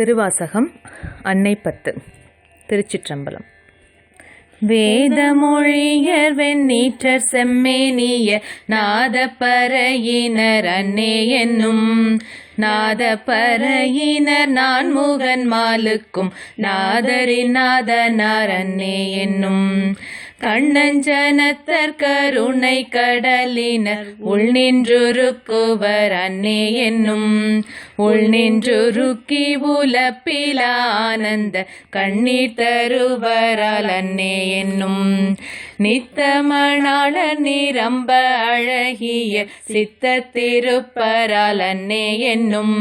திருவாசகம் அன்னை 10. திருச்சிற்றம்பலம். வேதமொழியர் வெண்ணீற்றர் செம்மேனிய நாதப்பறையினர் அன்னே என்னும் நாதப்பறையினர் நான்முகன் மாலுக்கும் நாதரின் நாதனார் அன்னே என்னும் கண்ணஞ்சனத்தர் கருணை கடலினர் உள் நின்றுருக்குவர் அன்னே என்னும் உள் நின்றுருக்கி உலப்பில ஆனந்த கண்ணீர் தருவரால் அன்னே என்னும் நித்தமணாளர் நிரம்ப அழகிய சித்தத்திருப்பரால் அன்னே என்னும்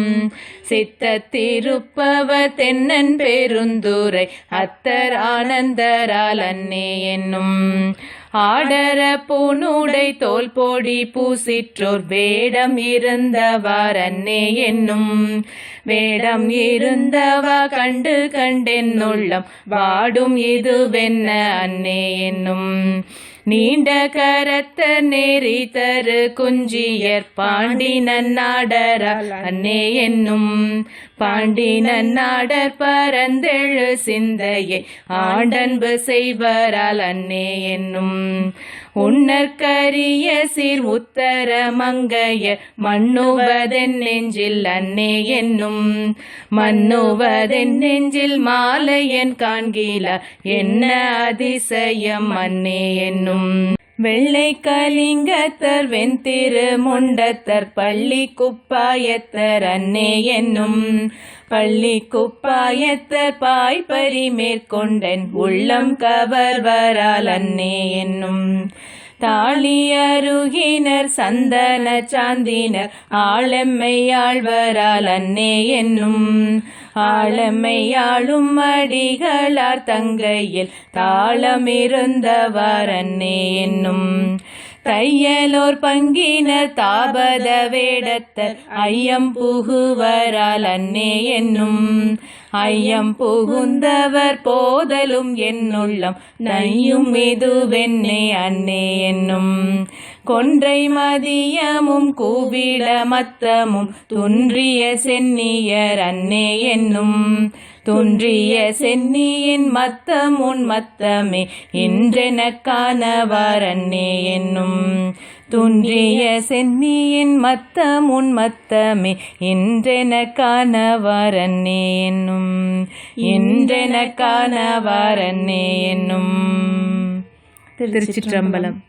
சித்தத்திருப்பவர் தென்னன் பெருந்துரை அத்தர் ஆனந்தரால் அன்னே என்னும் ஆடர பூணுடை தோல் போடி பூசிற்றோர் வேடம் இருந்தவார் அன்னே என்னும் வேடம் இருந்தவா கண்டு கண்டென்னுள்ளம் வாடும் இதுவென்ன அன்னே என்னும் நீண்ட கரத்தர் நேரி தரு குஞ்சியர் பாண்டி நன்னாடரால் அன்னே என்னும் பாண்டி நன்னாடர் பரந்தெழு சிந்தையை ஆண்டன்பு செய்வரால் அன்னே என்னும் உன்னற்கரிய சீர் உத்தர மங்கைய மன்னுவதென் நெஞ்சில் அன்னே என்னும் மன்னுவதென் நெஞ்சில் மாலையன் காண்கில என்ன அதிசயம் அன்னே என்னும் வெள்ளை கலிங்கத்தர் வெண்திரு முண்டத்தர் பள்ளி குப்பாயத்தர் அன்னே என்னும் பள்ளி குப்பாயத்தர் பாய்பரி மேற்கொண்டன் உள்ளம் கவர்வரால் அன்னே என்னும் தாளி அருகினர் சந்தன சாந்தினர் ஆளெம்மையாழ்வரால் அன்னே என்னும் ஆளெம்மையாளும் அடிகளார் தங்கையில் தாளமிருந்தவார் அன்னே என்னும் தையலோர் பங்கினர் தாபத வேடத்தர் ஐயம் புகுவரால் அன்னே என்னும் ஐயம் புகுந்தவர் போதலும் என்னுள்ளம் நையும் இதுவென்னே அன்னே என்னும் கொன்றை மதியமும் கூவிட மத்தமும் துன்றிய சென்னியர் அன்னே என்னும் துன்றிய சென்னியின் மத்தம் உன் மத்தமே இன்றெனக்கானவார் அன்னே என்னும் துன்றிய சென்னியின் மத்தம் உன் மத்தமே இன்றெனக்கானவார் அன்னே என்னும் இன்றெனக்கானவார் அன்னே என்னும். திருச்சிற்றம்பலம்.